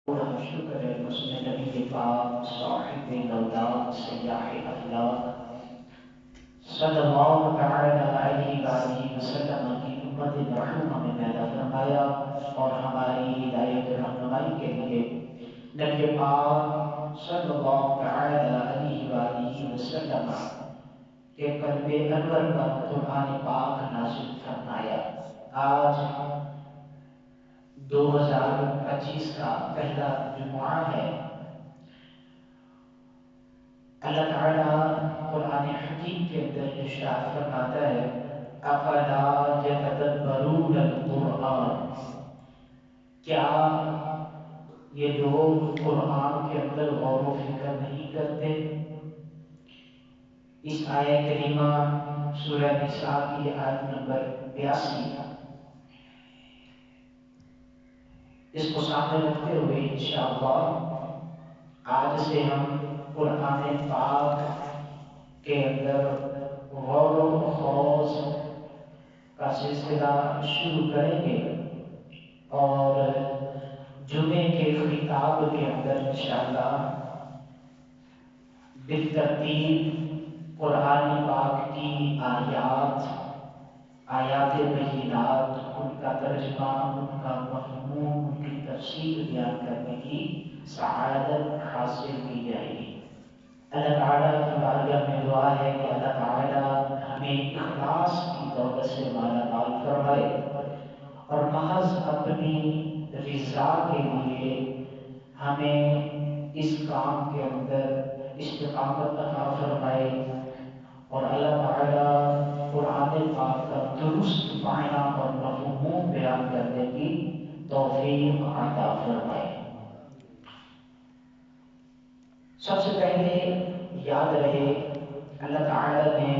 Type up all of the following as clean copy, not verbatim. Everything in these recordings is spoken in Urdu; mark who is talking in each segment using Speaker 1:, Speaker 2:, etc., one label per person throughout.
Speaker 1: شکر ہے حسن نبی پاک صاحب لولاک سیاح افلاک صلی اللہ تعالی علیہ وآلہ وسلم کی امت مرحومہ میں پیدا فرمایا اور ہماری ہدایت رہنمائی کے لیے نبی پاک صلی اللہ تعالی علیہ وآلہ وسلم کے قلب انور پر قرآن پاک نازل فرمایا۔ آج 2025 کا پہلا جمعہ ہے۔ اللہ تعالیٰ قرآن حکیم کے اندر ارشاد فرماتا ہے افلا یتدبرون القرآن، کیا یہ لوگ قرآن کے اندر غور و فکر نہیں کرتے؟ اس آیت کریمہ سورہ نساء کی آیت نمبر 82، اس کو سامنے رکھتے ہوئے انشاءاللہ آج سے ہم قرآن پاک کے اندر غور و خوض کا سلسلہ شروع کریں گے، اور جمعے کے خطاب کے اندر انشاءاللہ بالترتیب قرآن پاک کی آیات بینات، ان کا ترجمہ، ان کا مفہوم، ان کی تفسیر بیان کرنے کی سعادت حاصل کی جائے گی۔ اللہ تعالیٰ کی بارگاہ میں دعا ہے کہ اللہ تعالیٰ ہمیں اخلاص کی دولت سے مالا مال فرمائے اور محض اپنی رضا کے لیے ہمیں اس کام کے اندر استقامت عطا فرمائے، اور اللہ تعالیٰ قرآن پاک کا درست معنی اور مفہوم بیان کرنے کی توفیق عطا فرمائے۔ سب سے پہلے یاد رہے اللہ تعالیٰ نے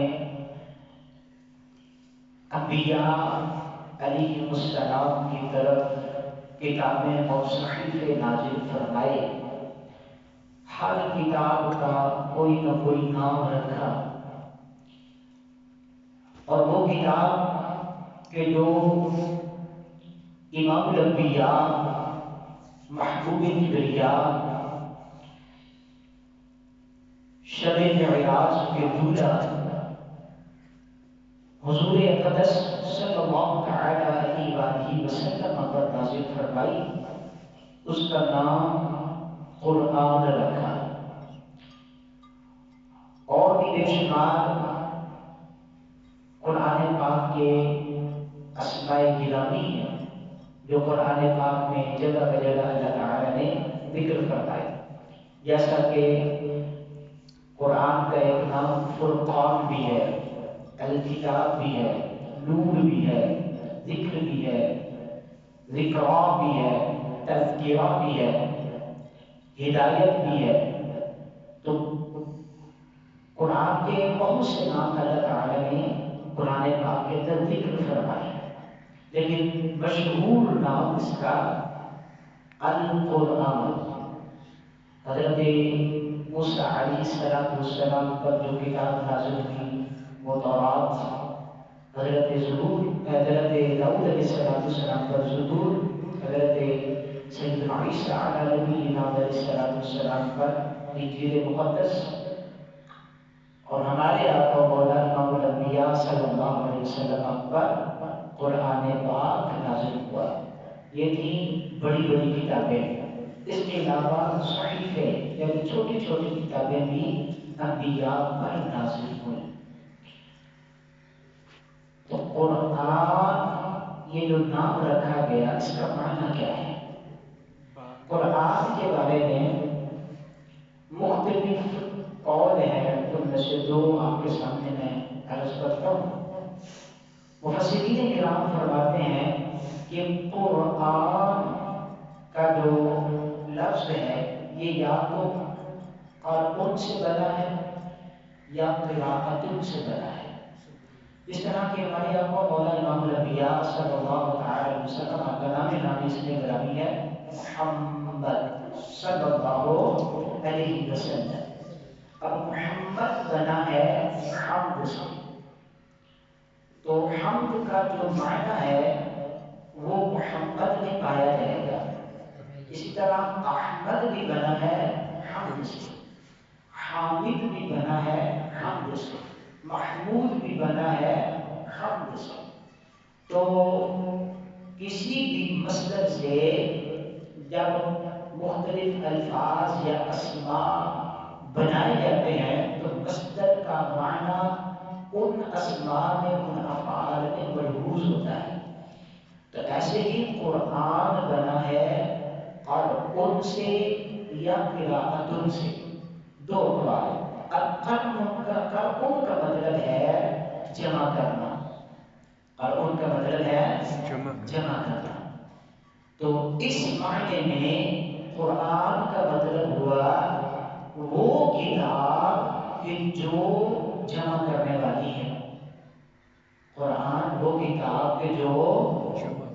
Speaker 1: انبیاء علیہ السلام کی طرف کتابیں اور صحیفے نازل فرمائے۔ ہر کتاب کا کوئی نہ کوئی نام رکھا، اور وہ کتاب کے جو امام الانبیاء، محبوب کبریاء، شب معراج کے دولہ حضور اقدس صلی اللہ تعالی علیہ وآلہ وسلم پر نازل فرمائی، اس کا نام قرآن رکھا۔ اور بھی بے شمار قرآن پاک کے اسماء گرامی ہیں جو قرآن پاک میں جگہ بجگہ اللہ تعالیٰ نے ذکر فرمائے، جیسا کہ قرآن کا ایک نام فرقان بھی ہے، الکتاب بھی ہے، نور بھی ہے، ذکر بھی ہے، ذکرا بھی ہے، تذکرہ بھی ہے، ہدایت بھی ہے۔ تو قرآن کے بہت سے نام اللہ تعالیٰ نے قرآن پاک کے اندر ذکر فرمائے، لیکن مشہور نام اس کا القرآن۔ حضرت موسیٰ علیہ السلام پر جو کتاب نازل ہوئی وہ تورات، حضرت داؤد علیہ السلام پر زبور، حضرت سیدنا عیسیٰ علیہ السلام پر انجیل مقدس، اور ہمارے آقا مولا امام الانبیاء صلی اللہ علیہ وسلم پر قرآن پاک نازل ہوا۔ یہ تھی بڑی بڑی کتابیں۔ اس کے علاوہ صحیفے یعنی چھوٹی چھوٹی کتابیں بھی انبیاء پر نازل ہوئی۔ تو قرآن یہ جو نام رکھا گیا، اس کا معنی کیا ہے؟ قرآن کے بارے میں مختلف قول ہیں، ان میں سے دو آپ کے سامنے میں عرض کرتا ہوں۔ مفسرین کرام فرماتے ہیں کہ قرآن کا جو لفظ ہے یہ یا تو قرآن سے بنا ہے یا قراءت سے بنا ہے۔ اس طرح کہ ہمارے آقا مولا امام الانبیاء صلی اللہ علیہ وسلم کا نام اس میں گرامی ہے محمد صلی اللہ علیہ وسلم۔ اب محمد بنا ہے حمد سے، تو حمد کا جو معنی ہے وہ محمد میں پایا جائے گا۔ اسی طرح احمد بھی بنا ہے حمد سے، حامد بھی بنا ہے حمد سے، محمود بھی بنا ہے حمد سے۔ تو کسی بھی مصدر سے جب مختلف الفاظ یا اسماء بنائے جاتے ہیں تو مصدر کا معنی ان اسماء میں، ان افعال میں ملحوظ ہوتا ہے۔ تو ایسے ہی قرآن بنا ہے قرآن سے یا قراءتن سے، دو اقوال۔ اب قرآن کا مطلب ہے جمع کرنا، قرآن کا مطلب ہے جمع کرنا۔ تو اس معنی میں قرآن کا مطلب ہوا وہ کتاب کہ جو جمع کرنے والی ہے۔ قرآن وہ کتاب کہ جو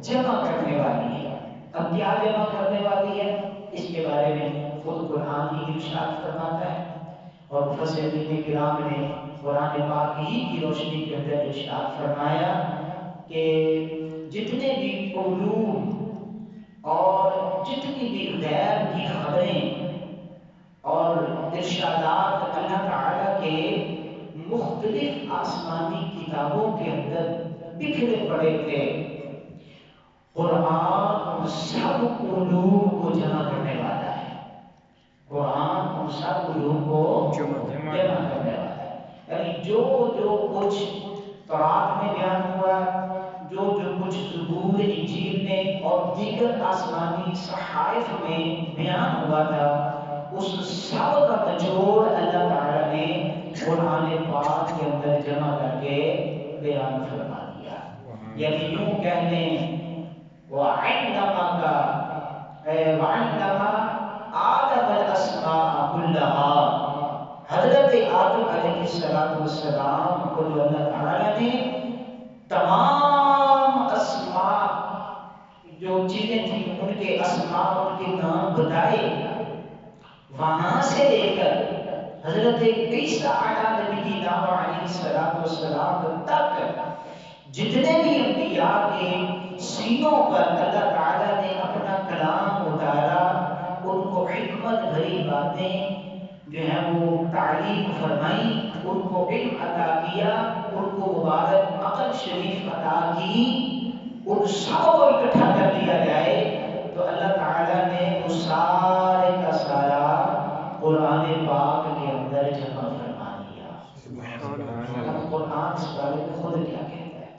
Speaker 1: جمع کرنے والی ہے۔ اب کیا جمع کرنے والی ہے، اس کے بارے میں خود قرآن ہی ارشاد فرماتا ہے، اور مفسرین کرام نے قرآن پاک ہی کی روشنی کے اندر ارشاد فرمایا کہ جتنے بھی علوم اور جتنی بھی غیب کی خبریں اور ارشادات اللہ تعالیٰ کے مختلف آسمانی کتابوں کے اندر بکھرے پڑے تھے، قرآن ان سب علوم کو جمع کرنے والا ہے۔ قرآن ان سب علوم کو جمع کرنے والا ہے، یعنی جو کچھ تورات میں بیان ہوا، جو کچھ زبور، انجیل میں اور دیگر آسمانی صحائف میں بیان ہوا تھا، اس سب کا نچوڑ اللہ تعالیٰ نے قرآن پاک کے اندر جمع کر کے بیان فرما دیا۔ یعنی یوں کہہ لیں وَعَلَّمَ آدم الاسماء كلها، حضرت آدم علیہ السلام کو جو اللہ تعالیٰ نے تمام اسماء، جو چیزیں تھیں ان کے اسماء، ان کے نام بتائے، وہاں سے لے کر حضرت عیسیٰ علیہ السلام تک جتنے بھی انبیاء کے سینوں پر اللہ تعالیٰ نے اپنا کلام اتارا، ان کو حکمت بھری باتیں جو ہیں وہ تعلیم فرمائی، ان کو علم عطا کیا، ان کو مبارک عقل شریف عطا کی، ان سب کو اکٹھا کر دیا جائے تو اللہ تعالیٰ نے وہ سارے کا سارا قرآن پاک کے اندر جمع فرما دیا۔ اب قرآن اس بارے میں خود کیا کہتا ہے،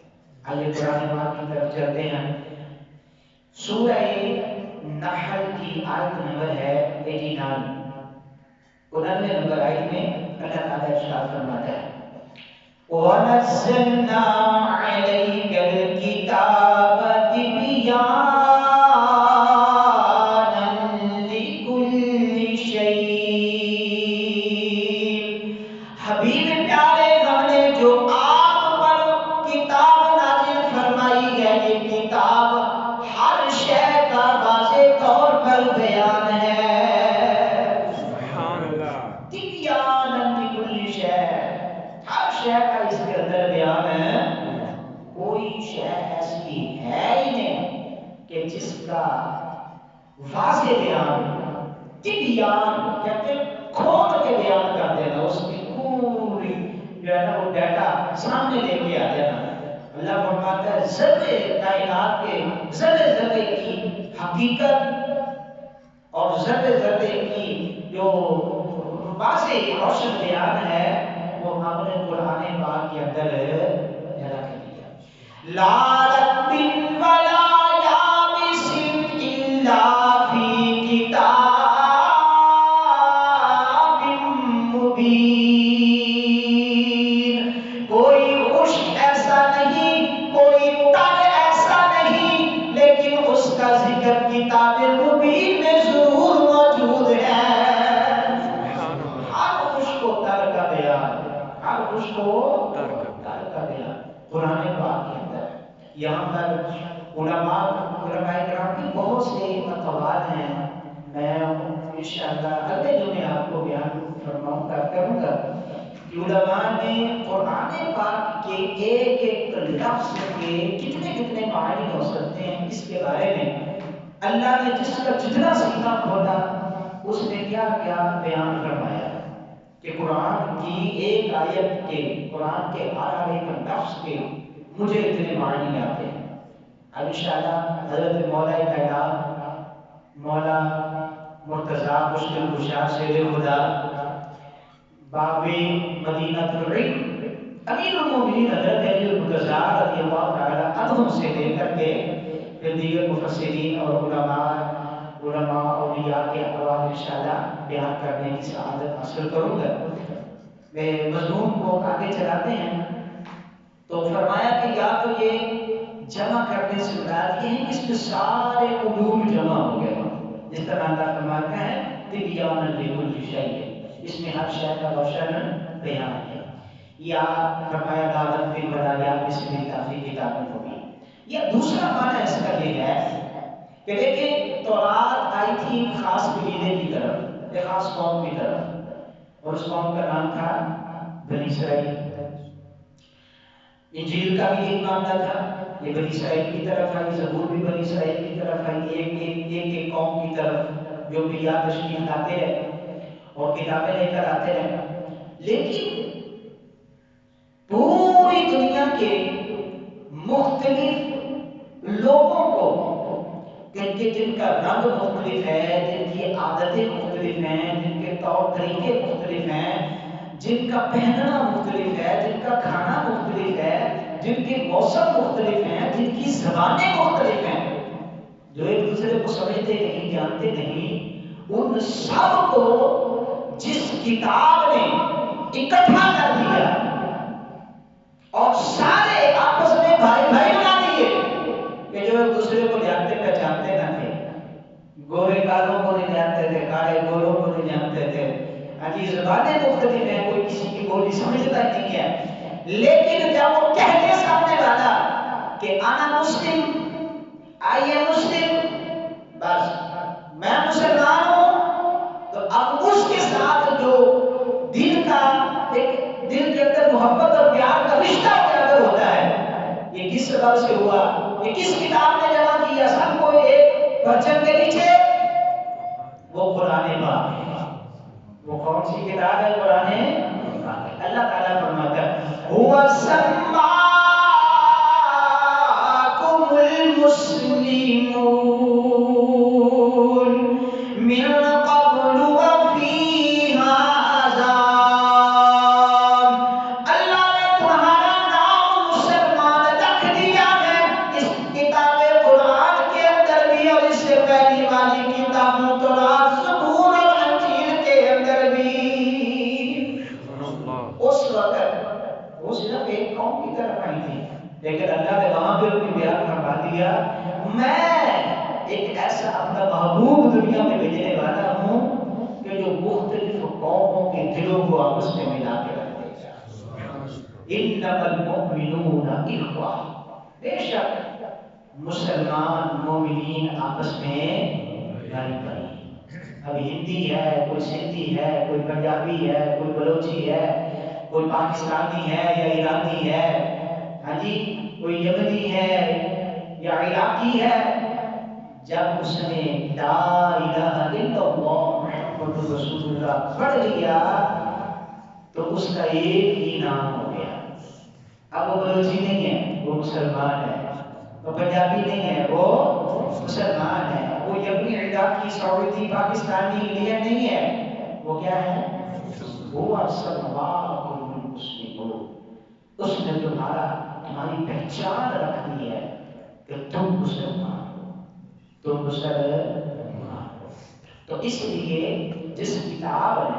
Speaker 1: آئیے قرآن پاک کی طرف چلتے ہیں۔ سورہ نحل کی آیت نمبر ہے 89، 99 نمبر آیت میں اللہ تعالیٰ ارشاد فرماتا ہے وَنَزَّلْنَا عَلَيْكَ الْكِتَابَ تِبْيَانًا لِكُلِّ شَيْءٍ۔ حبیب پیارے، ہم نے جو آپ پر کتاب نازل فرمائی ہے، یہ کتاب ہر شے کا واضح طور پر بیان ہے۔ تِبْيَانًا لِكُلِّ شَيْءٍ، ہر شے کا اس کے اندر بیان ہے۔ کوئی شے ایسی ہے ہی نہیں کہ جس کا واضح بیان، تبیان کہتے ہیں کھول کے بیان کر دینا، اس کی پوری جو ہے نا وہ ڈیٹا سامنے لے کے آ جانا۔ اللہ فرماتا ہے ذرے کائنات کے ذرے ذرے کی حقیقت اور ذرے ذرے کی جو واضح روشن بیان ہے وہ ہم نے قرآن پاک کے اندر رکھ دیا۔ لا رب ولا یابس الا فی کتاب مبین، کوئی خشک ایسا نہیں، کوئی تر ایسا نہیں، لیکن اس کا ذکر کتاب مبین میں ضرور موجود ہے۔ ہر خوش کو تر کا بیان قرآن پاک کے اندر۔ یہاں پر علماء کرام کی بہت سے اقوال ہیں، میں انشاءاللہ اگلے جمعے آپ کو بیان فرماؤں گا، کروں گا کہ علماء نے قرآن پاک کے ایک ایک لفظ کے کتنے کتنے معنی ہو سکتے ہیں، اس کے بارے میں اللہ نے جس کا جتنا سینہ کھولا اس نے کیا کیا بیان فرمایا کہ قرآن کی ایک آیت کے، قرآن کے ہر ایک لفظ کے مجھے اتنے معنی آتے ہیں۔ اب انشاءاللہ حضرت مولا کائنات مولا مرتضیٰ مشکل کشا شیر خدا باب مدینہ العلم امیر المومنین حضرت علی المرتضیٰ رضی اللہ تعالیٰ عنہ سے لے کر کے پھر دیگر مفسرین اور علماء اولیاء کے اقوال انشاءاللہ بیان کرنے کی سعادت حاصل کروں گا۔ میں مضمون کو آگے چلاتے ہیں تو فرمایا کہ یا تو یہ جمع کرنے سے مراد یہ ہے کہ اس میں سارے علوم جمع ہو گئے، جس طرح اللہ فرماتا ہے تبیانا لکل شیء، اس میں ہر شے کا روشن بیان ہے۔ یا فرمایا دعوت فی البدایات، اس میں کافی کتابیں ہوگی۔ یا دوسرا معنی اس کا یہ ہے کہ دیکھیں تورات آئی تھی خاص قبیلے کی طرف، ایک خاص قوم کی طرف، اور اس قوم کا نام تھا بنی اسرائیل۔ انجیل کا بھی ایک معاملہ تھا، یہ بنی اسرائیل کی طرف آئی، زبور بھی بنی اسرائیل کی طرف آئی، ایک قوم کی طرف جو بھی یاد تشریف لاتے رہے اور کتابیں لے کر آتے رہے۔ لیکن پوری دنیا کے مختلف لوگوں کو جن کا رنگ مختلف ہے، جن کی عادتیں مختلف ہیں، جن کے طور طریقے مختلف ہیں، جن کا پہننا مختلف ہے، جن کا کھانا مختلف ہے، جن کے موسم مختلف ہیں، جن کی زبانیں مختلف ہیں، جو ایک دوسرے کو سمجھتے نہیں، جانتے نہیں، ان سب کو جس کتاب نے اکٹھا کر دیا اور سارے آپس میں بھائی بھائی بنا دیے کہ جو ایک دوسرے کو جانتے پہچانتے نہ تھے، گورے کالوں کو نہیں جانتے تھے، کالے گوروں کو نہیں جانتے تھے، زبانیں مختلف ہیں، کوئی کسی کی بولی سمجھتا نہیں ہے، لیکن جب وہ کہتے سامنے والا کہ انا مسلم، آئی ایم مسلم، بس میں مسلمان ہوں، تو اب اس کے ساتھ جو دل کا ایک دل کے اندر محبت اور پیار کا رشتہ اجاگر ہوتا ہے، یہ کس سبب سے ہوا، یہ کس کتاب نے جمع کیا سب کو ایک پرچم کے نیچے؟ وہ قرآن پاک ہے۔ وہ کون سی کتاب ہے؟ قرآن پاک۔ اللہ تعالیٰ فرماتا ہے هُوَ سَمَّاكُمُ الْمُسْلِمُونَ مِنْ قَبْلُ وَفِي هَذَا، اللہ نے تمہارا نام مسلمان رکھ دیا ہے اس کتاب قرآن کے اندر بھی، اور اس سے پہلی والی کتابوں تورات زبور اور انجیل کے اندر بھی۔ اس وقت وہ صرف ایک قوم کی طرف آئی تھی، لیکن اللہ نے وہاں پہ بھی بیان فرما دیا میں ایک ایسا اپنا محبوب دنیا میں بھیجنے والا ہوں کہ جو مختلف قوموں کے دلوں کو آپس میں ملا کے رکھ دے گا۔ انما المؤمنون اخوہ، بے شک مسلمان مومنین آپس میں بھائی بھائی۔ اب ہندی ہے، کوئی سندھی ہے، کوئی پنجابی ہے، کوئی بلوچی ہے، کوئی پاکستانی ہے یا ایرانی ہے، ہاں جی، کوئی یمنی ہے یا عراقی ہے، جب اس نے لا الہ الا اللہ محمد رسول اللہ پڑھ لیا تو اس کا ایک ہی نام ہو گیا۔ اب وہ بلوچی نہیں ہے، وہ مسلمان ہے، وہ پنجابی نہیں ہے، وہ مسلمان ہے، وہ یمنی، عراقی، سعودی، پاکستانی، انڈین نہیں ہے، وہ کیا ہے؟ وہ سماکم المسلمون، اس نے تمہاری پہچان رکھ دی ہے کہ تم مسلمان ہو، تم مسلمان ہو۔ تو اس لیے جس کتاب نے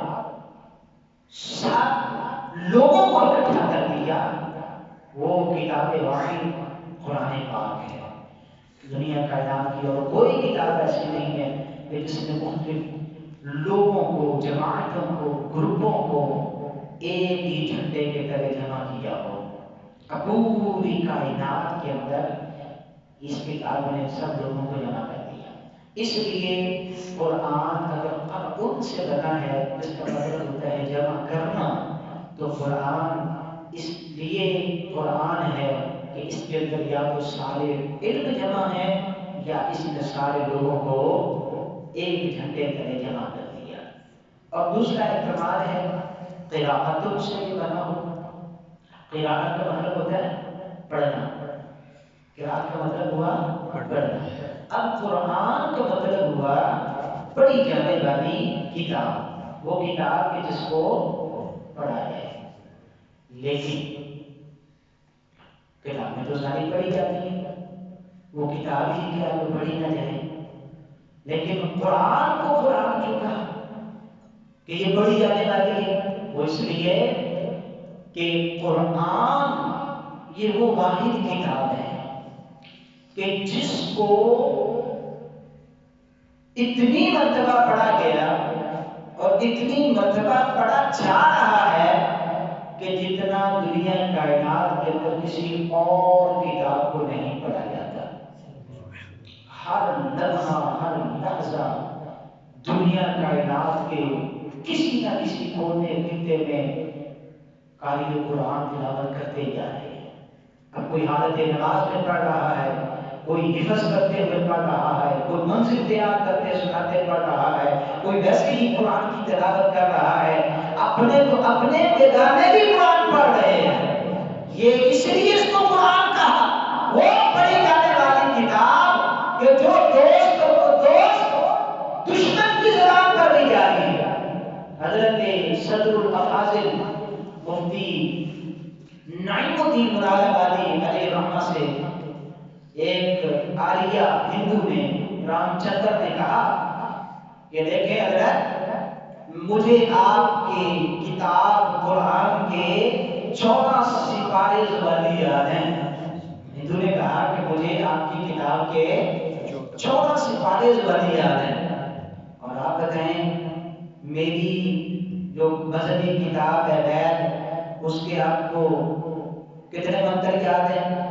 Speaker 1: سب لوگوں کو اکٹھا کر دیا وہ کتاب واحد قرآن پاک ہے۔ دنیا کائنات کی اور کوئی کتاب ایسی نہیں ہے کہ جس نے مختلف لوگوں کو، جماعتوں کو، گروپوں کو ایک ہی جھنڈے کے تلے جمع کیا ہو۔ پوری کائنات کے اندر اس کتاب نے سب لوگوں کو جمع کر دیا۔ اس لیے قرآن اگر ان سے بنا ہے جس کا مطلب ہوتا ہے جمع کرنا، تو قرآن اس لیے قرآن ہے کہ اس کے اندر یا تو سارے علم جمع ہے کیا اسی نے سارے لوگوں کو ایک جھنڈے تلے جمع کر دیا. اور دوسرا اعتماد ہے قراءت سے بھی بنا ہو. قراءت کا مطلب ہوتا ہے پڑھنا. قراءت کا مطلب ہوا پڑھنا. اب قرآن کا مطلب ہوا پڑھی جانے والی کتاب، وہ کتاب کہ جس کو پڑھا جائے. لیکن کتابیں تو ساری پڑھی جاتی ہیں، وہ کتاب ہی کیا وہ پڑھی نہ جائے. لیکن قرآن کو قرآن کیوں کہا کہ یہ پڑھی جانے والی ہے؟ وہ اس لیے کہ قرآن یہ وہ واحد کتاب ہے کہ جس کو اتنی مرتبہ پڑھا گیا اور اتنی مرتبہ پڑھا جا رہا ہے کہ جتنا دنیا کائنات کے اندر کسی اور کتاب کو نہیں پڑھا جاتا. ہر لمحہ ہر لحظہ دنیا کائنات کے کسی نہ کسی کونے خطے میں قاری قرآن تلاوت کرتے جا رہے ہیں. اب کوئی حالت نماز میں پڑھ رہا ہے، کوئی حفظ کرتے ہوئے پڑھ رہا ہے، کوئی منزل تیار کرتے سناتے پڑھ رہا ہے، کوئی ویسے ہی قرآن کی تلاوت کر رہا ہے. اپنے تو اپنے بیگانے بھی قرآن پڑھ رہے ہیں. یہ اس لیے اس کو قرآن کہا، وہ پڑھی جانے والی کتاب کہ جو دوست دشمن کی زبان پر بھی جاری ہے. حضرت صدر الافاضل مفتی نعیم الدین مراد آبادی علیہ رحمہ سے ایک آریہ ہندو نے رام چندر نے کہا کہ دیکھیں حضرت، مجھے آپ کی کتاب قرآن کے 14 سپارے زبانی یاد ہیں. ہندو نے کہا کہ مجھے آپ کی کتاب کے 14 سپارے زبانی یاد ہیں، اور آپ بتائیں میری جو مذہبی کتاب ہے وید، اس کے آپ کو کتنے منتر یاد ہیں؟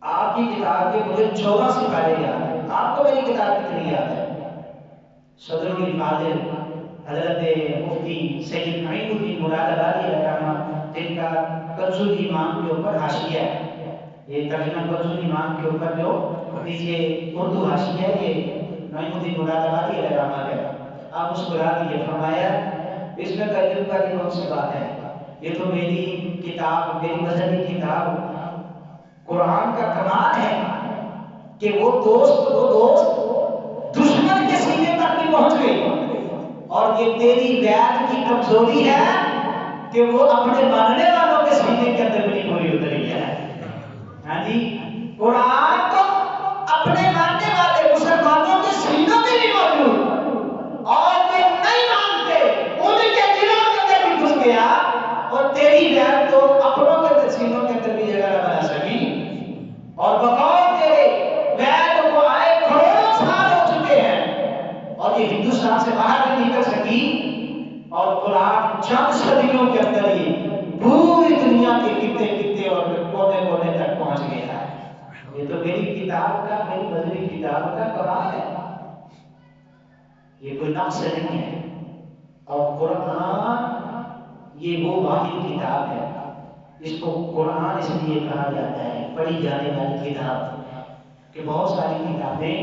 Speaker 1: آپ کی کتاب کے مجھے 14 سپارے یاد ہیں، آپ کو میری کتاب کتنی یاد ہے؟ صدر الفاضل حضرت مفتی سید نعیم الدین مراد آبادی علیہ رحمہ، جن کا کنز الایمان کے اوپر حاشیہ ہے، یہ ترجمہ کنز الایمان کے اوپر جو نیچے اردو حاشیہ ہے، یہ نعیم الدین مراد آبادی علیہ رحمہ ہے. آپ اس قرآن یہ فرمایا اس میں تجربہ کی کون سی بات ہے؟ یہ تو میری کتاب، میری مذہبی کتاب قرآن کا کمال ہے کہ وہ دوست دشمن کے سینے تک بھی پہنچ گئی، اور یہ تیری وید کی کمزوری ہے کہ وہ اپنے ماننے والوں کے سینے کے اندر بھی پوری اتری ہے. ہاں جی، قرآن تو اپنے ماننے والے مسلمانوں کے سینوں میں بھی موجود، اور وہ نہیں مانتے ان کے دلوں کے اندر بھی گھس گیا، اور تیری وید تو اپنوں کے سینوں کے اندر بھی جگہ نہ بنا سکی. اور بقول تیرے وید کو آئے کروڑوں سال ہو چکے ہیں اور یہ ہندوستان سے باہر نہیں نکل سکی، اور قرآن چند صدیوں کے اندر ہی پوری دنیا کے خطے اور کونے کونے تک پہنچ گیا ہے. یہ تو میری کتاب کا، میری مذہبی کتاب کا کمال ہے، یہ کوئی نقص نہیں ہے. اور قرآن یہ وہ واحد کتاب ہے جس کو قرآن اس لیے کہا جاتا ہے پڑھی جانے والی کتاب، کہ بہت ساری کتابیں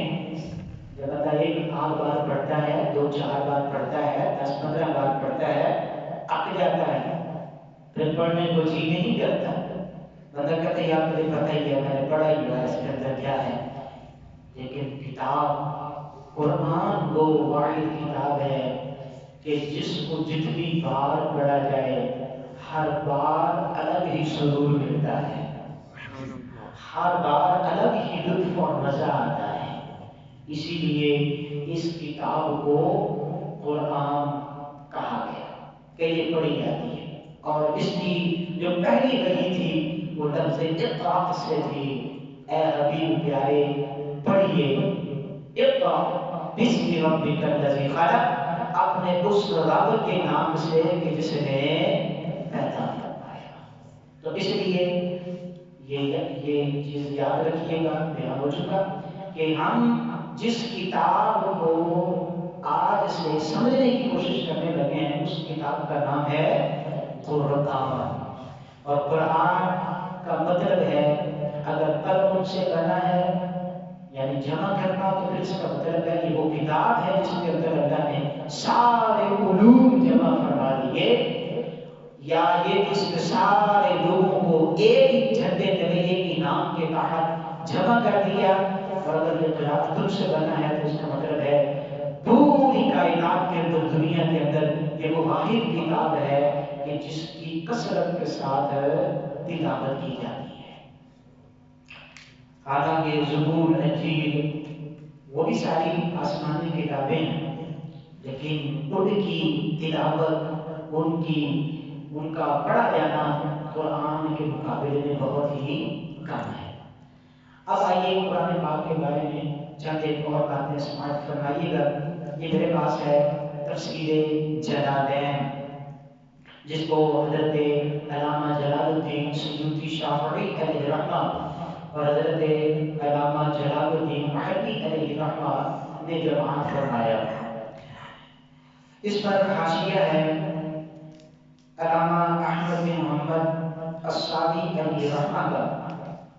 Speaker 1: جب بندہ ایک آدھ بار پڑھتا ہے، 2-4 بار پڑھتا ہے، 10-15 بار پڑھتا ہے، اک جاتا ہے، پھر پڑھنے کو جی نہیں کرتا. بندہ کہتا ہے یار مجھے پتہ ہی ہے، میں نے پڑھا ہی ہوا اس کے اندر کیا ہے. لیکن کتاب قرآن وہ واحد کتاب ہے کہ جس کو جتنی بار پڑھا جائے ہر بار الگ ہی سرور ملتا ہے، ہر بار الگ ہی لطف اور مزہ آتا ہے. اسی لیے اس کتاب کو قرآن کہا گیا کہ یہ پڑھی جاتی ہے. اور اس کی جو پہلی وحی تھی وہ لفظ اقرا سے تھی، اے حبیب پیارے پڑھیے، اقرا بسم ربک الذی خلق، اپنے اس رب کے نام سے کہ جس نے پیدا فرمایا. تو اس لیے یہ چیز یاد رکھیے گا، بیان ہو چکا کہ ہم جس کتاب کو آج سے سمجھنے کی کوشش کرنے لگے ہیں اس کتاب کا نام ہے قرآن. اور قرآن کا مطلب ہے، اگر قلم سے بنا ہے یعنی جمع کرنا تو پھر اس کا مطلب ہے کہ وہ کتاب ہے جس کے اندر اللہ نے سارے علوم جمع فرما دیے، یا یہ کس کے سارے لوگوں کو ایک ہی جھنڈے تلے ایک ہی نام کے تحت جمع کر دیا۔ اور اگر یہ قرآن تم سے بنا ہے تو اس کا مطلب ہے پوری کائنات کے اندر، دنیا کے اندر یہ وہ واحد کتاب ہے کہ جس کی کثرت کے ساتھ تلاوت کی جاتی ہے۔ حالانکہ زبور، انجیل وہ بھی ساری آسمانی کتابیں ہیں، لیکن ان کی تلاوت، ان کا پڑھا جانا قرآن کے مقابلے میں بہت ہی کم ہے۔ اب آئیے قرآن پاک کے بارے میں چند ایک اور باتیں سماعت فرمائیے گا۔ یہ میرے پاس ہے تفسیر جلالین، جس کو حضرت علامہ جلال الدین سیوطی شافعی علیہ رحمہ اور حضرت علامہ جلال الدین محلی علیہ رحمہ نے جمع فرمایا۔ اس پر حاشیہ ہے علامہ احمد بن محمد الصادی علیہ رحمہ کا۔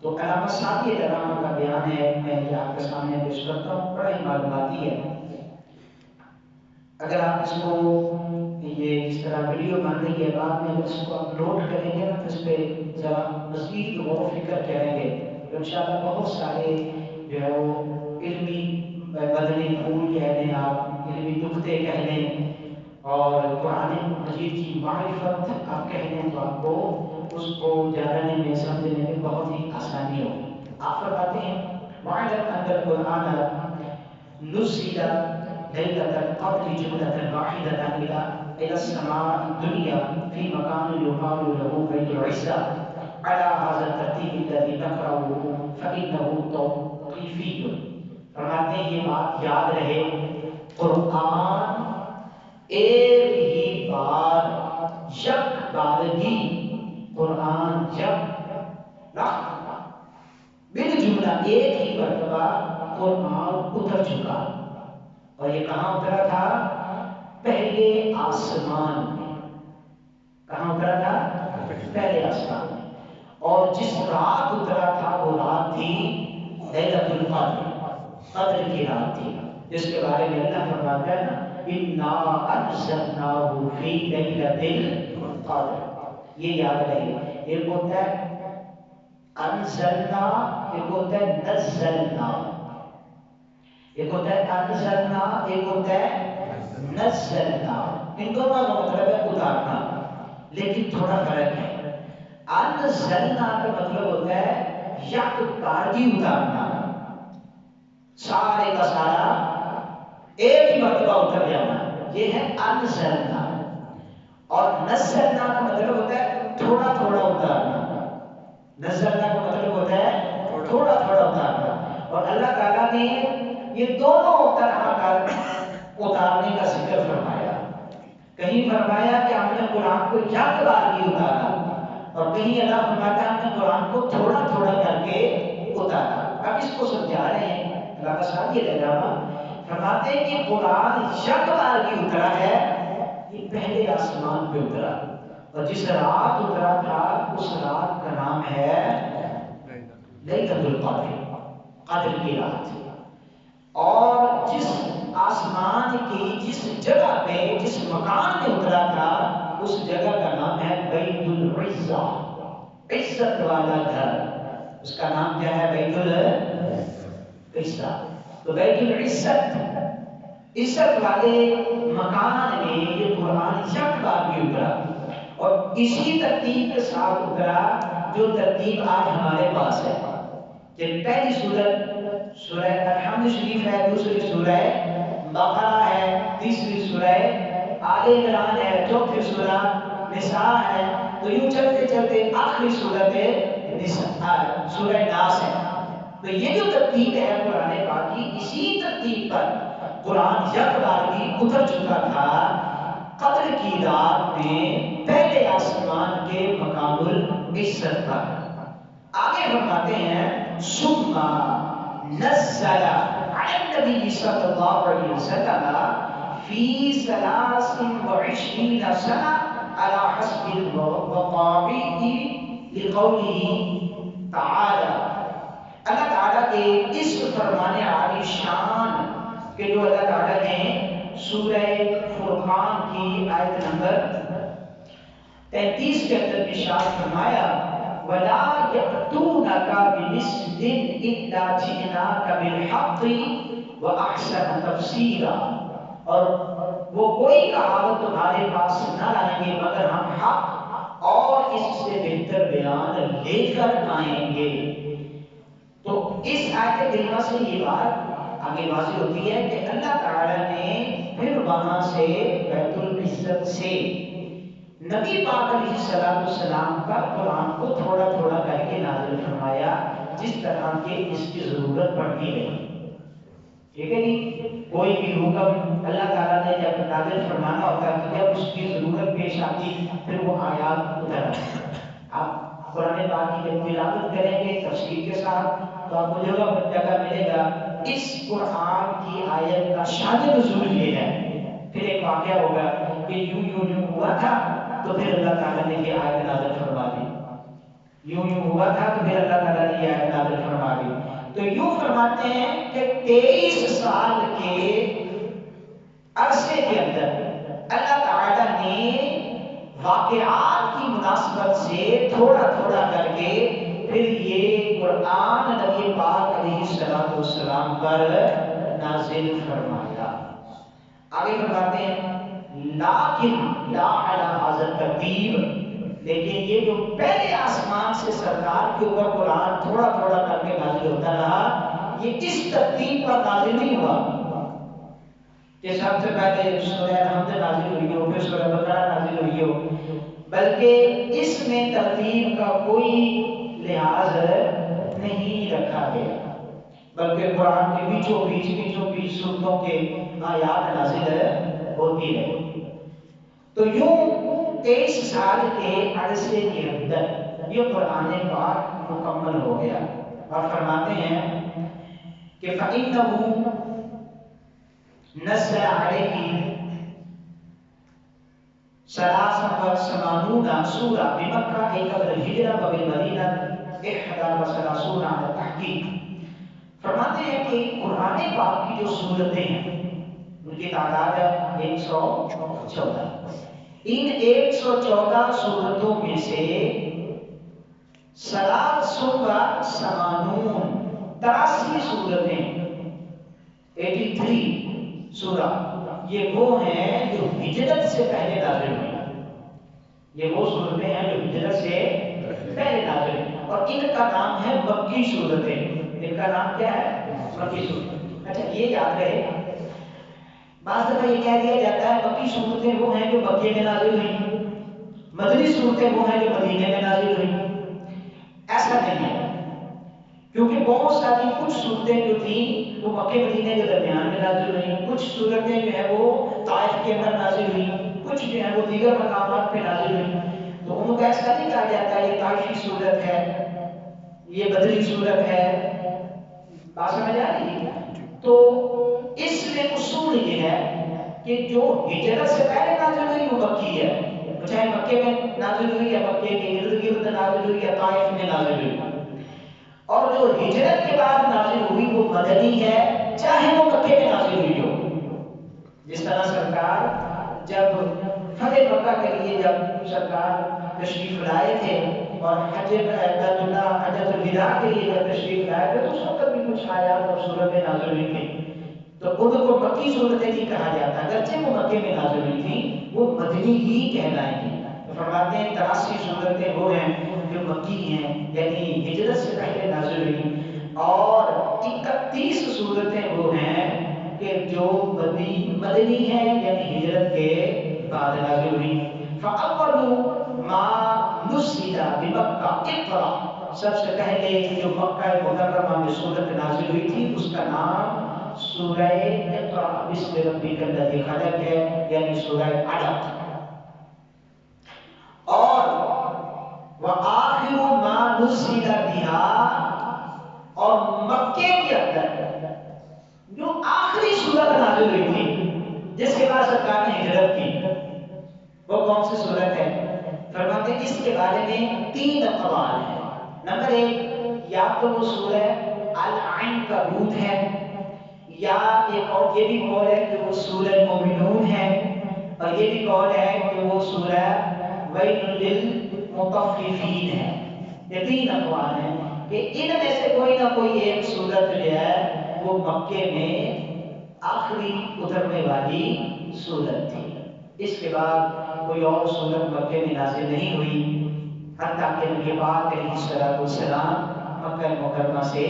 Speaker 1: تو علامہ صادی علیہ رحمہ کا بیان ہے، میں یہ آپ کے سامنے پیش کرتا ہوں، بڑا ہی معلوماتی ہے۔ اگر آپ اس کو یہ اس طرح ویڈیو بن رہی ہے، بعد میں اس کو اپلوڈ کریں گے تو اس پہ ذرا مزید غور و فکر کریں گے تو انشاءاللہ بہت سارے جو ہے وہ علمی بدنی پھول کہہ لیں، آپ علمی نقطے کہہ لیں، اور قرآن مجید کی معرفت آپ کہہ لیں، تو آپ کو اس کو جاننے میں، سمجھنے میں بہت ہی آسانی ہوگی۔ آپ فرماتے ہیں وَعَلَمْ أَنَّ الْقُرْآنَ نُزِّلَ ليلة القدر جملة واحدة إلى السماء الدنيا في مكان يقال له بيت العزة على هذا الترتيب الذي تقرأه فإنه توقيفي۔ فرماتے ہیں یہ بات یاد رہے، قرآن ایک ہی بار، یک بارگی، قرآن جب بال جملہ ایک ہی مرتبہ قرآن اتر چکا، اور یہ کہاں اترا تھا؟ پہلے آسمان میں۔ کہاں اترا تھا؟ پہلے آسمان میں۔ اور جس رات اترا تھا وہ رات تھی لیلۃ القدر، قدر کی رات تھی، جس کے بارے میں اللہ فرماتا ہے نا اِنَّا أَنزَلْنَاهُ فِي لَيْلَةِ القدر۔ یہ یاد رہے، ایک ہوتا ہے انزلنا، ایک ہوتا ہے نزلنا، ایک ہوتا ہے انزلنا، ایک ہوتا ہے نزلنا۔ ان دونوں کا مطلب ہے اتارنا، لیکن تھوڑا فرق ہے۔ انزلنا کا مطلب ہوتا ہے یک بارگی اتارنا، سارے کا سارا ایک ہی مرتبہ اتر جانا، یہ ہے انزلنا۔ اور نزلنا کا مطلب ہوتا ہے تھوڑا تھوڑا اتارنا، نزلنا کا مطلب ہوتا ہے تھوڑا تھوڑا اتارنا۔ اور اللہ تعالیٰ نے یہ دونوں طرح کا اتارنے کا ذکر فرمایا۔ کہیں فرمایا کہ ہم نے قرآن کو یک بار بھی اتارا، اور کہیں اللہ فرماتا ہے ہم نے قرآن کو تھوڑا تھوڑا کر کے اتارا۔ اب اس کو سمجھا رہے ہیں علامہ صادی علیہ رحمہ، فرماتے ہیں کہ قرآن یک بار بھی اترا ہے، یہ پہلے آسمان پہ اترا، اور جس رات اترا تھا اس رات کا نام ہے لیلۃ القدر، قدر کی رات۔ اور جس آسمان کی جس جگہ پہ، جس مکان میں اترا تھا، اس جگہ کا نام ہے بیت العزہ، عزت والا گھر۔ اس کا نام کیا ہے؟ بیت العزہ۔ تو بیت العزت، عزت والے مکان میں یہ قرآن یک بار بھی اترا، اور اسی ترتیب کے ساتھ اترا جو ترتیب آج ہمارے پاس ہے، کہ پہلی سورت سورہ الحمد شریف ہے، دوسری سورہ بقرہ ہے، تیسری سورہ آل عمران ہے، چوتھی سورہ نساء ہے، تو یوں چلتے چلتے آخری سورہ ناس ہے۔ تو یہ جو ترتیب ہے قرآن پاک کی، اسی ترتیب پر قرآن یک بار بھی اتر چکا تھا قدر کی رات میں، پہلے آسمان کے مقام العزت پر۔ آگے فرماتے ہیں ثم نزل علی النبی صلی اللہ علیہ وسلم فی 23 سنہ علی حسب الوقائع لقوله تعالی اللہ تعالیٰ کے اس فرمان عالی شان کہ جو اللہ تعالیٰ نے سورہ فرقان کی آیت نمبر 33 کے اندر ارشاد فرمایا وَلَا يَأْتُونَكَ بِمِثْلٍ إِلَّا جِئْنَاكَ بِالْحَقِّ وَأَحْسَنَ تَفْسِيرًا، اور وہ کوئی کہاوت تمہارے پاس نہ لائیں گے مگر ہم حق اور اس سے بہتر بیان لے کر آئیں گے۔ تو اس آیت کریمہ سے یہ بات آگے واضح ہوتی ہے کہ اللہ تعالیٰ نے پھر وہاں سے بیت العزت سے نبی پاک علیہ السلام کا قرآن کو تھوڑا تھوڑا کر کے نازل فرمایا جس طرح کے اس کی ضرورت پڑتی رہی۔ ٹھیک ہے جی، کوئی بھی حکم اللہ تعالیٰ نے جب نازل فرمانا ہوتا ہے تو جب اس کی ضرورت پیش آتی پھر وہ آیات اتر آتی۔ آپ قرآن پاک کی جب تلاوت کریں گے تفسیر کے ساتھ تو آپ کو جگہ ملے گا اس قرآن کی آیت کا شان نزول یہ ہے۔ پھر ایک واقعہ ہوگا کہ یوں ہوا تھا تو پھر اللہ تعالیٰ نے یہ آیت نازل فرما دی، یوں ہوا تھا تو پھر اللہ تعالیٰ نے یہ آیت نازل فرما دی۔ تو یوں فرماتے ہیں کہ 23 سال کے عرصے کے اندر اللہ تعالیٰ نے واقعات کی مناسبت سے تھوڑا تھوڑا کر کے پھر یہ قرآن نبی پاک علیہ السلام پر نازل فرمایا۔ آگے فرماتے ہیں لیکن لا علی حاضر ترتیب، لیکن یہ جو پہلے آسمان سے سرکار کے اوپر قرآن تھوڑا تھوڑا کر کے نازل ہوتا رہا، یہ اس ترتیب پر نازل نہیں ہوا کہ سب سے پہلے سورہ الحمد نازل ہوئی ہو پھر سورہ بقرہ نازل ہوئی ہو، بلکہ اس میں ترتیب کا کوئی لحاظ نہیں رکھا گیا، بلکہ قرآن کے بیچوں بیچ سورتوں کے آیات نازل ہوتی رہی۔ تو یوں 23 سال کے عرصے کے اندر یہ قرآن پاک مکمل ہو گیا، اور فرماتے ہیں کہ فَإِنَّهُ نزل علیہ 83 سورہ بمکہ قبل الہجرہ وبالمدینہ 31 علی تحقیق۔ فرماتے ہیں کہ قرآن پاک کی جو سورتیں ہیں ان کی تعداد ہے 114۔ ان 114 سورتوں میں سے 83 سورتیں 83 سورہ یہ وہ ہیں جو ہجرت سے پہلے نازل ہوئی، یہ وہ صورتیں ہیں جو ہجرت سے پہلے نازل ہوئی، اور ان کا نام ہے مکی صورتیں۔ ان کا نام کیا ہے؟ مکی صورتیں۔ اچھا یہ یاد رہے، بعض دفعہ یہ کہہ دیا جاتا ہے مکی صورتیں وہ ہیں جو مکے میں نازل ہوئی، مدنی صورتیں وہ ہیں جو مدینے میں نازل ہوئی۔ ایسا نہیں ہے، کیونکہ بہت ساری کچھ صورتیں جو تھیں وہ مکے مدینے کے درمیان میں نازل ہوئی، کچھ صورتیں جو ہے وہ طائف کے اندر نازل ہوئی، کچھ جو ہے وہ دیگر مقامات پہ نازل ہوئی۔ تو ان کو ایسا نہیں کہا جاتا یہ طائفی صورت ہے، یہ بدری صورت ہے، بات سمجھ آ رہی ہے؟ تو اس میں اصول یہ ہے کہ جو ہجرت سے پہلے نازل ہوئی وہ مکی ہے، چاہے مکے میں نازل ہوئی یا مکے کے ارد گرد نازل ہوئی یا طائف میں نازل ہوئی، اور جو ہجرت کے بعد نازل ہوئی وہ مدنی ہے، چاہے وہ مکے میں نازل ہوئی ہو۔ جس طرح سرکار جب فتح مکہ کے لیے جب سرکار تشریف لائے تھے اور حجت الوداع کے لیے جب تشریف لائے تھے تو اس وقت بھی کچھ آیات اور صورتیں نازل ہوئی تھیں، تو ان کو مکی صورتیں نہیں کہا جاتا، اگرچہ وہ مکے میں نازل ہوئی تھیں وہ مدنی ہی کہلائیں گی۔ تو فرماتے ہیں 83 صورتیں وہ ہیں جو مکی ہیں یعنی ہجرت سے پہلے نازل ہوئی، اور 31 صورتیں وہ ہیں کہ جو مدنی ہیں یعنی ہجرت کے بعد نازل ہوئی۔ فَأَوَّلُ مَا نُزِّلَ بِمَکَّةَ اقرأ، سب سے پہلے جو مکہ مکرمہ میں صورت نازل ہوئی تھی اس کا نام سورہ اقرأ بِاسْمِ رَبِّكَ الَّذِي خَلَقَ ہے، یعنی سورہ علق۔ اور وَآخِرُ مَا نُزِّلَ بِهَا، اور مکے کے اندر جو آخری سورت نازل ہوئی تھی جس کے بعد سرکار نے ہجرت کی وہ کون سی سورت ہے؟ فرماتے ہیں اس کے بارے میں 3 اقوال ہیں۔ نمبر 1، یا تو وہ سورہ العنکبوت ہے، یا ایک اور یہ بھی قول ہے کہ وہ سورہ مومنون ہے، اور یہ بھی قول ہے کہ وہ سورہ ویل للمطففین ہے۔ یہ تین اقوال ہیں کہ ان میں سے کوئی نہ کوئی ایک سورت جو ہے وہ مکے میں آخری اترنے والی سورت تھی۔ اس کے بعد کوئی اور سورت مکے میں نازل نہیں ہوئی، حتیٰ کہ نبی پاک علیہ الصلوۃ والسلام مکہ مکرمہ سے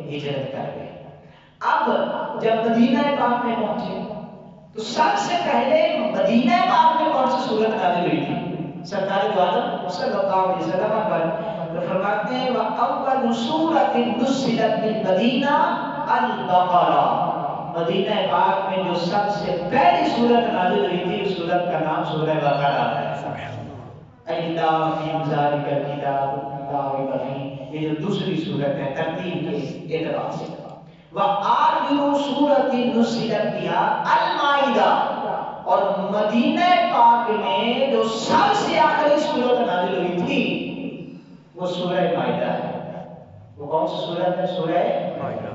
Speaker 1: ہجرت کر گئے۔ اب جب مدینہ پاک میں پہنچے تو سب سے پہلے مدینہ پاک میں کون سی سورت نازل ہوئی تھی؟ سرکار دو عالم صلی اللہ علیہ وسلم پر تو فرماتے ہیں وَأَوَّلُ سُورَةٍ نُزِّلَتْ بِالْمَدِينَةِ الْبَقَرَةُ، مدینہ پاک میں جو سب سے پہلی سورت نازل ہوئی تھی اس سورت کا نام سورہ بقرہ ہے۔ اللہ فی ذالک الکتاب لا ریب فیہ، یہ جو دوسری سورت ہے ترتیب کے اعتبار سے۔ وآخر سورۃ نزلت بها المائدہ، اور مدینہ پاک میں جو سب سے آخری سورت نازل ہوئی تھی وہ سورہ مائدہ ہے۔ وہ کون سی سورت ہے؟ سورہ مائدہ،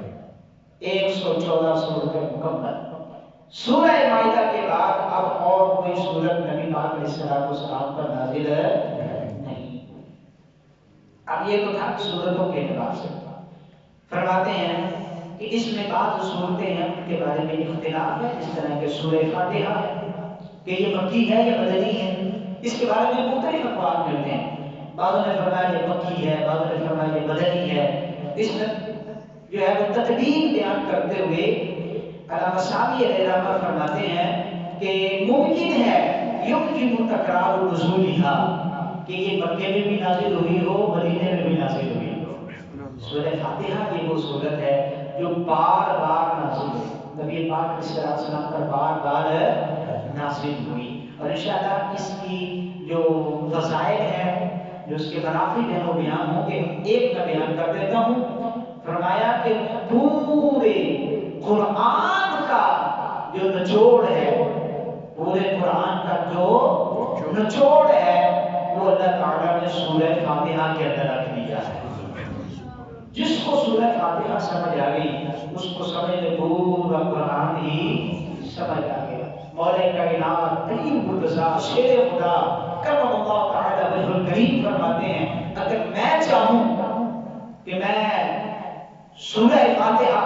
Speaker 1: 114 سورتیں مکمل۔ سورہ مائدہ کے بعد اب اور کوئی سورت نبی پاک علیہ الصلوۃ والسلام پر نازل نہیں۔ اب یہ تو تھا سورتوں کے اعتبار سے۔ فرماتے ہیں کہ اس میں بعض صورتیں ہیں ان کے بارے میں اختلاف ہے، جس طرح کہ سورہ فاتحہ کہ یہ مکی ہے یا مدنی ہے، اس کے بارے میں مختلف اقوال ملتے ہیں۔ بعضوں نے فرمایا یہ مکی ہے، بعضوں نے فرمایا یہ مدنی ہے۔ اس میں جو ہے وہ تقدیم بیان کرتے ہوئے علامہ صاحب علیہ رحمہ فرماتے ہیں کہ ممکن ہے یمکن تکرار نزولھا، کہ یہ مکے میں بھی نازل ہوئی ہو، مدینے میں بھی نازل ہوئی ہو۔ سورہ فاتحہ یہ وہ سورت ہے جو بار بار نازل ہوئی، نبی پاک علیہ السلام پر بار بار نازل ہوئی، اور انشاءاللہ اس کی جو فضائل ہیں، جو اس کے منافع ہیں وہ بیان ہوں گے۔ ایک میں بیان کر دیتا ہوں۔ فرمایا کہ پورے قرآن کا جو نچوڑ ہے، پورے قرآن کا جو نچوڑ ہے وہ اللہ تعالیٰ نے سورہ فاتحہ کے اندر رکھ دیا ہے۔ جس کو سورہ فاتحہ سمجھ آ گئی اس کو سمجھ لے پورا قرآن ہی سمجھ آ گیا۔ مولا کائنات کریم قدسہ شیر خدا کرم اللہ تعالیٰ وجہ الکریم فرماتے ہیں اگر میں چاہوں کہ میں سورہ فاتحہ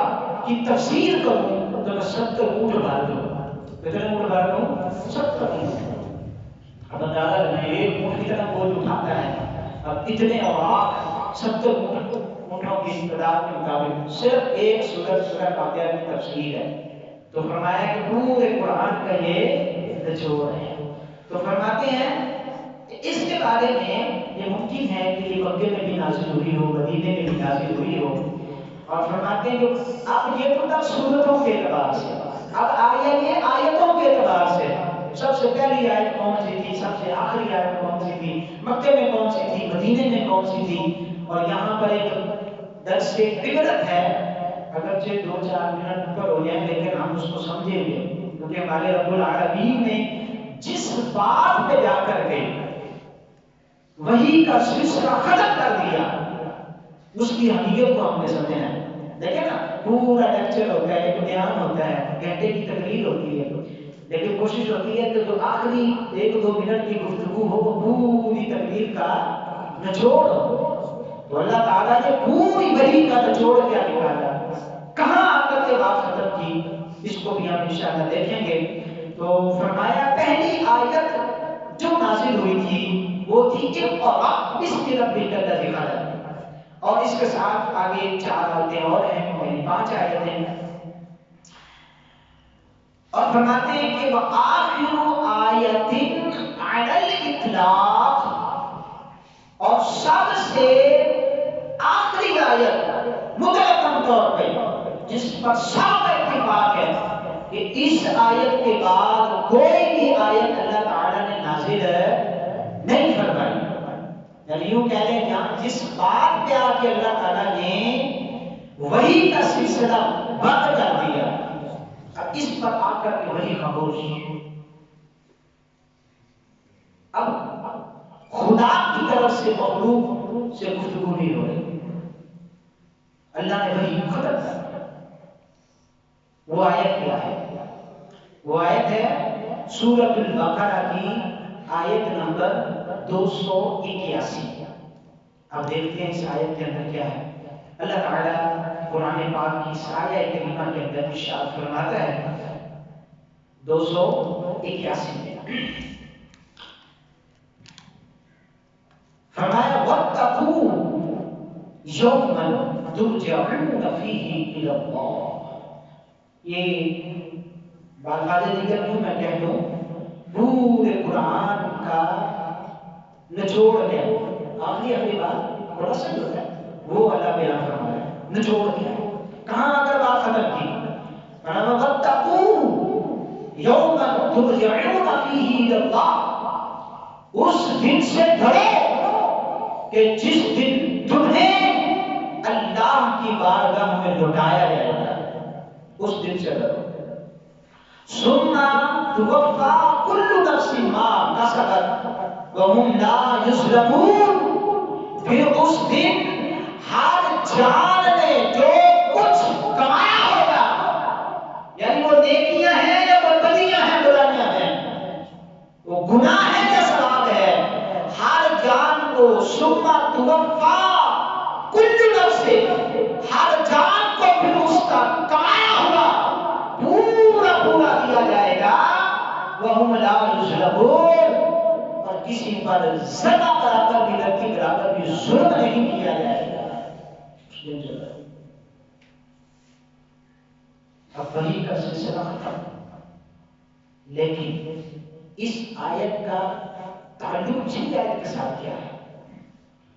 Speaker 1: کی تفسیر کروں تو میں 70 اونٹ بھر دوں۔ کتنے اونٹ بھر دوں؟ 70 اونٹ۔ اب اندازہ لگائیں ایک اونٹ کتنا بوجھ اٹھاتا ہے، اب اتنے اوراق 70 اونٹوں کی تعداد کے مطابق صرف ایک سورت سورہ فاتحہ کی تفسیر ہے۔ تو فرمایا کہ پورے قرآن کا یہ نچوڑ ہے۔ تو فرماتے ہیں اس کے بارے میں یہ ممکن ہے کہ یہ مکے میں بھی نازل ہوئی ہو، مدینے میں بھی نازل ہوئی ہو، اور فرماتے ہیں کہ اب یہ تو تب سورتوں کے اعتبار سے، اب آیتوں کے اعتبار سے سب سے پہلی آیت کون سی تھی، سب سے آخری آیت کون سی تھی، مکے میں کون سی تھی، مدینے میں کون سی تھی۔ اور یہاں پر ایک درس عبرت ہے، اگرچہ 2-4 منٹ اوپر ہو جائیں لیکن ہم اس کو سمجھیں گے، کیونکہ ہمارے رب العالمین نے جس بات پہ جا کر کے وحی کا سلسلہ ختم کر دیا اس کی حقیقت کو ہم نے سمجھنا ہے۔ دیکھیں نا پورا لیکچر ہوتا ہے، ایک بیان ہوتا ہے، گھنٹے کی تقریر ہوتی ہے، لیکن کوشش ہوتی ہے کہ جو آخری 1-2 منٹ کی گفتگو ہو وہ پوری تقریر کا نچوڑ ہو۔ تو اللہ تعالیٰ نے پوری وحی کا نچوڑ کیا نکالا، کہاں آ کر کے بات ختم کی، اس کو بھی ہم انشاءاللہ دیکھیں گے۔ تو فرمایا پہلی آیت جو نازل ہوئی تھی وہ تھی اقرأ بسم ربک الذی خلق، اور اس کے ساتھ آگے 4 آیتیں اور ہیں، یعنی 5 آیتیں، اور فرماتے ہیں کہ وآخر آیت علی الاطلاق، اور سب سے آخری آیت مطلقاً طور پہ جس پر سب کا اتفاق ہے کہ اس آیت کے بعد کوئی بھی آیت اللہ تعالیٰ نے نازل نہیں فرمائی، یعنی یوں کہہ لیں کہ جس بات پہ آ کے اللہ تعالیٰ نے وحی کا سلسلہ بند کر دیا، اب اس پر آ کر کے وحی خاموش، اب خدا کی طرف سے مخلوق سے گفتگو نہیں ہو رہی، اللہ نے وہی ختم کر دیا۔ وہ آیت کیا ہے؟ وہ آیت ہے سورۃ البقرہ کی آیت نمبر 281۔ اب دیکھتے ہیں اس آیت کے اندر کیا ہے۔ اللہ تعالیٰ قرآن پاک کی اس آیت کریمہ کے اندر ارشاد فرماتا ہے 281 میں، فرمایا وَاتَّقُوا يَوْمًا تُرْجَعُونَ فِيهِ إِلَى اللَّهِ۔ یہ بالفاظ دیگر کیوں میں کہہ دوں، پورے قرآن کا نچوڑ ہے۔ آخری بات بڑا صحیح ہوتا ہے وہ اللہ بیان فرما رہا ہے، نچوڑ کیا ہے، کہاں اگر بات ختم کی فرمایا وَاتَّقُوا يَوْمًا تُرْجَعُونَ فِيهِ إِلَى اللَّهِ، اس دن سے ڈرو کہ جس دن تمہیں اللہ کی بارگاہ میں لوٹایا جائے گا، اس دن سے ڈرو۔ ثم توفى كل نفس ما كسبت وهم لا يظلمون، پھر اس دن ہر جان نے جو کچھ کمایا ہوگا، یعنی وہ نیکیاں ہیں یا بدیاں ہیں، برائیاں ہیں، وہ گناہ ہے یا ثواب ہے، ہر جان کو ثم توفى كل نفس، ہر جان کو پھر اس کا کمایا ہوا پورا دیا جائے گا، وَهُمْ لَا يُظْلَمُونَ، اور کسی پر ذرہ برابر بھی لڑکی برابر بھی ظلم نہیں کیا جائے گا۔ اب وحی کا سلسلہ ختم، لیکن اس آیت کا تعلق جن آیت کے ساتھ کیا ہے؟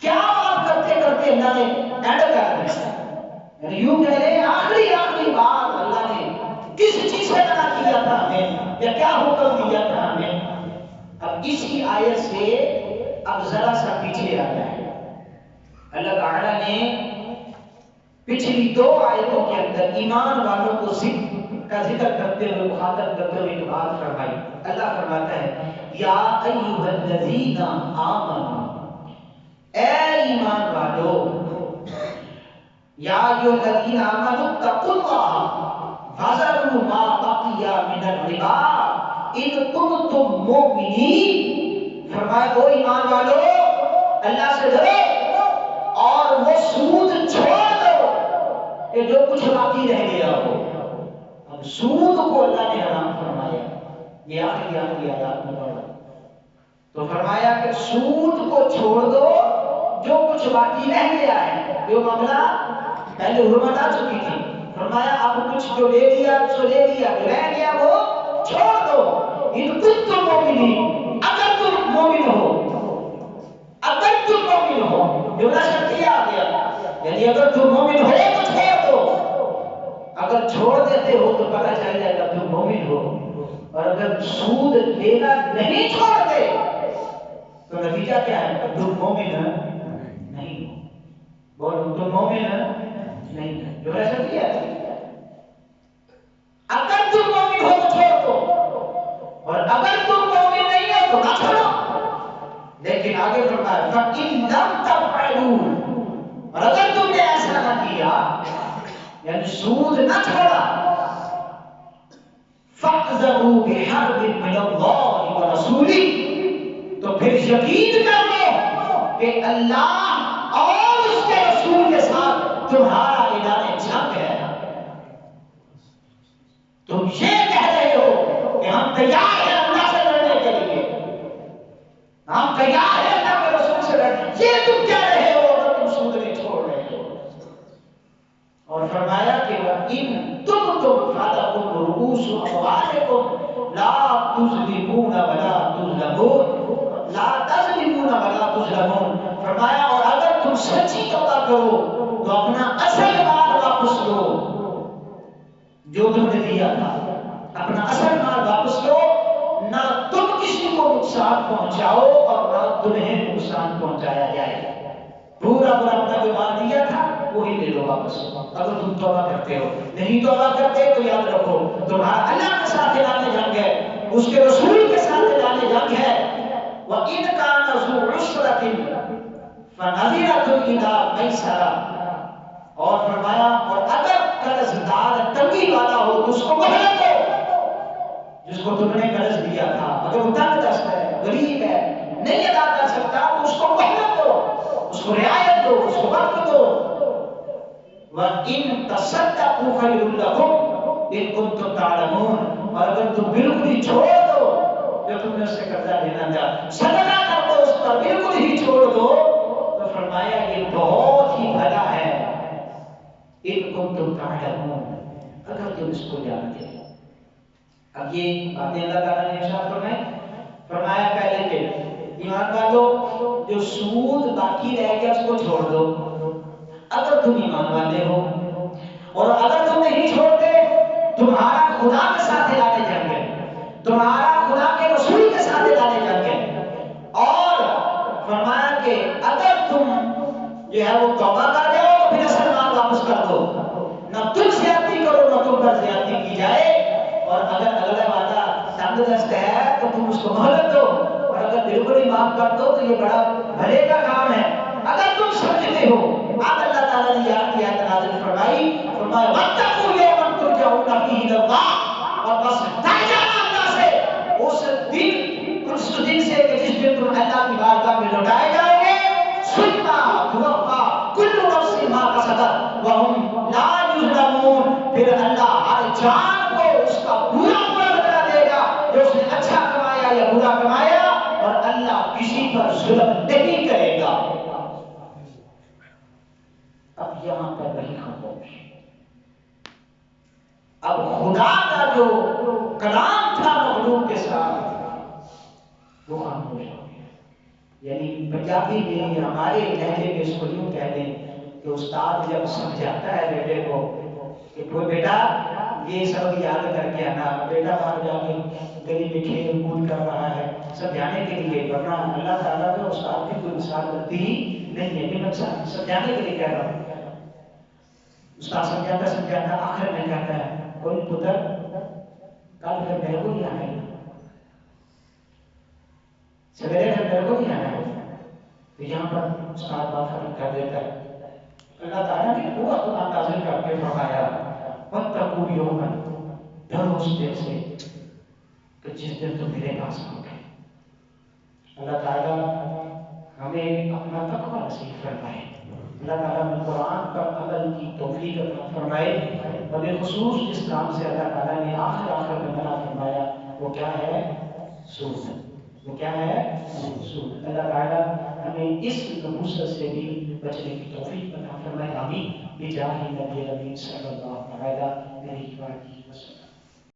Speaker 1: کیا بات کرتے کرتے اللہ نے اینڈ کر دیا، یعنی یوں کہہ رہے آخری بات اللہ نے کس چیز سے منع کیا تھا ہمیں، یا کیا حکم دیا تھا ہمیں۔ اب اسی آیت سے اب ذرا سا پیچھے آ جائے، اللہ تعالیٰ نے پچھلی 2 آیتوں کے اندر ایمان والوں کو ذکر کرتے ہوئے مخاطب کرتے ہوئے ایک بات فرمائی۔ اللہ فرماتا ہے یا ایھا الذین آمنوا، اے ایمان والو، یا ایھا الذین آمنوا اتقوا اللہ وَذَرُوا مَا بَقِیَ مِنَ الرِّبَا إِن كُنتُم مُؤْمِنِینَ، فرمایا او ایمان والو اللہ سے ڈرو اور وہ سود چھوڑ دو کہ جو کچھ باقی رہ گیا ہو۔ اب سود کو اللہ نے حرام فرمایا، یہ آخری آیات میں پڑھا تو فرمایا کہ سود کو چھوڑ دو جو کچھ باقی رہ گیا ہے، جو معاملہ پہلے حرمت آ چکی تھی، فرمایا اب کچھ جو لے لیا سو لے لیا، جو رہ گیا وہ چھوڑ دو۔ ان کنتم مومنین، اگر تم مومن ہو، اگر تم مومن ہو، جو نہ شرطیہ آ گیا، یعنی اگر تم مومن ہو تو چھوڑ دو، اگر چھوڑ دیتے ہو تو پتہ چل جائے گا تم مومن ہو، اور اگر سود لینا نہیں چھوڑتے تو نتیجہ کیا ہے؟ تم مومن نہیں ہو، بولو تم مومن نہیں، جو ایسا کیا ہے اگر تم مومن ہو تو چھوڑ دو، اور اگر تم مومن نہیں ہو تو نہ چھوڑو۔ لیکن آگے فرمایا فَإِن لَمْ تَفْعَلُوا، اور اگر تم نے ایسا نہ کیا، یعنی سود نہ چھوڑا، فَأْذَرُوا بِحَرْبٍ مِّنَ اللَّهِ وَرَسُولِهِ، تو پھر یقین کر لو کہ اللہ اور اس کے رسول کے ساتھ تمہارا اعلان جنگ ہے۔ تم یہ کہہ رہے ہو کہ ہم تیار ہیں اللہ سے لڑنے کے لیے، ہم تیار ہیں اللہ کے رسول سے لڑنے، یہ تم کہہ رہے ہو اگر تم سود نہیں چھوڑ رہے ہو۔ اور فرمایا کہ وَإِن تُبْتُمْ فَلَكُمْ رُءُوسُ أَمْوَالِكُمْ لَا تُظْلِمُونَ وَلَا تُظْلَمُونَ، لا تظلمون ولا تظلمون، فرمایا اور اگر تم سچی توبہ کرو تو اپنا اصل مال واپس لو جو تم نے دیا تھا، اپنا اصل مال واپس لو، نہ تم کسی کو نقصان پہنچاؤ اور نہ تمہیں نقصان پہنچایا جائے، پورا اپنا جو مال دیا تھا وہی لے لو واپس، اگر تم توبہ کرتے ہو۔ نہیں توبہ کرتے تو یاد رکھو تمہارا اللہ کے ساتھ اعلان جنگ ہے، اس کے رسول کے ساتھ اعلان جنگ ہے۔ وَإِنْ كَانَ ذُو عُسْرَةٍ فَنَظِرَةٌ إِلَىٰ مَيْسَرَةٍ، اور فرمایا اور اگر قرض دار تنگی والا ہو تو اس کو مہلت دو، جس کو تم نے قرض دیا تھا اگر وہ تنگ دست ہے، غریب ہے، نہیں ادا کر سکتا تو اس کو مہلت دو، اس کو رعایت دو، اس کو وقت دو۔ وَإِن تَصَدَّقُوا خَيْرٌ لَكُمْ إِن كُنتُمْ تَعْلَمُونَ، اور اگر تم بالکل ہی چھوڑ دو جو تم نے اس سے قرضہ لینا تھا، صدقہ کر دو اس پر، بالکل ہی چھوڑ دو، تو فرمایا یہ بہت ہی بھلا ہے، ان کنتم تعلمون، اگر تم اس کو جانتے ہو۔ اب یہ باتیں اللہ تعالیٰ نے ارشاد فرمائی، فرمایا پہلے کہ ایمان والو جو سود باقی رہ گیا اس کو چھوڑ دو، اگر تم ایمان والے ہو، اور اگر تم نہیں چھوڑتے تمہارا خدا کے ساتھ لانے جائیں گے، تمہارا خدا کے رسول کے ساتھ لانے جائیں گے، اور فرمایا کہ اگر تم جو ہے وہ توبہ کر جاؤ تو پھر اصل مال واپس کر دو، نہ تم زیادتی کرو نہ تم پر زیادتی کی جائے، اور اگر اگلا وعدہ تنگ دست ہے تو تم اس کو مہلت دو، اور اگر بالکل ہی معاف کر دو تو یہ بڑا بھلے کا کام ہے اگر تم سمجھتے ہو۔ اب اللہ تعالیٰ نے یہ آیت نازل فرمائی، فرمایا وَاتَّقُوا يَوْمًا تُرْجَعُونَ فِيهِ إِلَى اللَّهِ، اور بس ڈر جانا اللہ سے اس دن سے کہ جس دن تم اللہ کی بارگاہ میں لوٹائے جائیں گے، ثُمَّ تُوَفَّى كُلُّ نَفْسٍ مَا كَسَبَتْ وَهُمْ لَا يُظْلَمُونَ، پھر اللہ ہر جان کو اس کا پورا بدلہ دے گا جو اس نے اچھا کمایا یا برا کمایا، اور اللہ کسی پر ظلم نہیں کرے گا۔ اب یہاں پر وہی خاموش، اب خدا کا جو کلام تھا مخلوق کے ساتھ وہ خاموش ہو گیا۔ یعنی پنجابی میں ہمارے لہجے میں اس کو یوں کہہ دیں کہ استاد جب سمجھاتا ہے بیٹے کو کہ کوئی بیٹا یہ سب یاد کر کے آنا، بیٹا باہر جا کے گلی میں کھیل کود کر رہا ہے سمجھانے کے لیے، ورنہ اللہ تعالیٰ کا استاد کی کوئی مثال بنتی ہی نہیں ہے، میں سمجھانے کے لیے کہہ رہا ہوں۔ استاد سمجھاتا آخر میں کہتا ہے کوئی پتر کل پھر میرے کو نہیں آنا ہے، سویرے پھر میرے کو نہیں آنا ہے، تو یہاں پر استاد بات ختم کر دیتا ہے۔ اللہ تعالیٰ نے پورا قرآن نازل کر کے فرمایا وَاتَّقُوا يَوْمًا، ڈرو اس دن سے کہ جس دن تم میرے پاس آؤ گے۔ اللہ تعالیٰ ہمیں اپنا تقویٰ نصیب فرمائے، اللہ تعالیٰ نے قرآن پر عمل کی توفیق عطا فرمائے، اور بالخصوص جس کام سے اللہ تعالیٰ نے آخر میں منع فرمایا وہ کیا ہے؟ سود۔ وہ کیا ہے؟ سود۔ اللہ تعالیٰ ہمیں اس نحوست سے بھی بچنے کی توفیق عطا فرمائے، آمین، بجاہ نبی صلی اللہ علیہ وسلم۔